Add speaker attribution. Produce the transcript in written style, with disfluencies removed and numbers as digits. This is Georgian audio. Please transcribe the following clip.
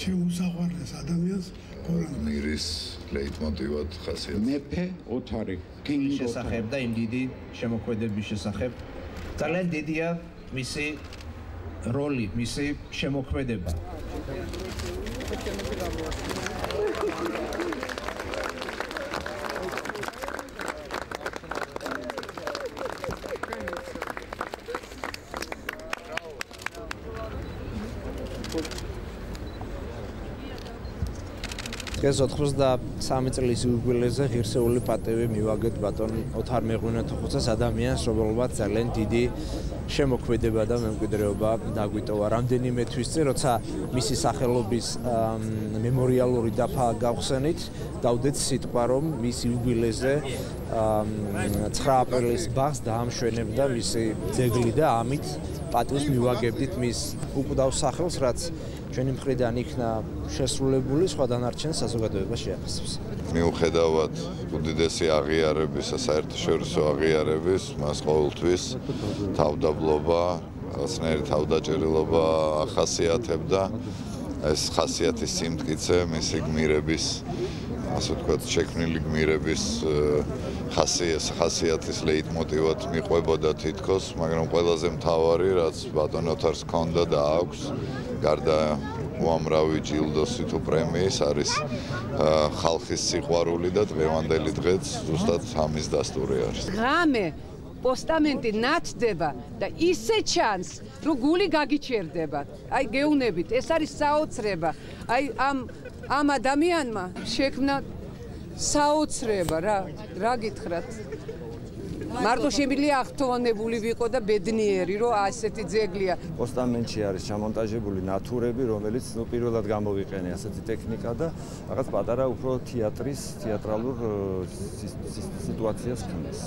Speaker 1: შემოსაყვარლეს ადამიანს
Speaker 2: მირის ლეიტმოტივად ხასიათს.
Speaker 3: მეფე ოთარი, კინგი
Speaker 4: შესახებ და იმ დიდი შემოქმედების შესახებ ძალიან დიდია მისი როლი, მისი შემოქმედება.
Speaker 5: დღეს 83 წლის იუბილეზე ღირსეული პატივი მივაგეთ ბატონ ოთარ მეღვინეთუხუცას ადამიანს, რომელმაც ძალიან დიდი შემოქმედება და მემკვიდრეობა დაგვიტოვა. რამდენიმე თვის წინ, როცა მისი სახელობის მემორიალური დაფა გავხსენით, დავდეთ სიტყვა, რომ მის იუბილეზე 9 აპრილის ბაღს დაამშვენებდა მისი ძეგლი და ამით პატივს მივაგებდით მის უკვდავ სახელს, რაც ჩვენი მხრიდან იქნა შესრულებული, სხვა დანარჩენ საზოგადოებას შეახსებს.
Speaker 2: მიუხედავად უდიდესი აღიარებისა, საერთაშორისო აღიარების, მას ყოველთვის თავდაბლობა, რაღაცნაირი თავდაჭერილობა ახასიათებდა. ეს ხასიათის სიმტკიცე მისი გმირების, ასე ვთქვათ, შექმნილი გმირების ხასიათის ლეიტმოტივად მიყვებოდა თითქოს, მაგრამ ყველაზე მთავარი, რაც ბატონ ოთარს ჰქონდა და აქვს, გარდა უამრავი ჯილდოსი თუ პრემიის, არის ხალხის სიყვარული და დღევანდელი დღეც ზუსტად ამის დასტური არის.
Speaker 6: ღამე პოსტამენტი ნათდება და ისე ჩანს, რომ გული გაგიჩერდება. აი გეუნებით, ეს არის საოცრება. აი ამ ადამიანმა შექმნა საოცრება რა გითხრათ. მარტო შემიძლია ახთოვანებული ვიყო და ბედნიერი, რომ ასეთი ძეგლია.
Speaker 7: პოსტამენტში არის ჩამონტაჟებული ნათურები, რომელიც პირველად გამოვიყენე ასეთი ტექნიკა და რაღაც პატარა უფრო თეატრალურ სიტუაციას ქმნის.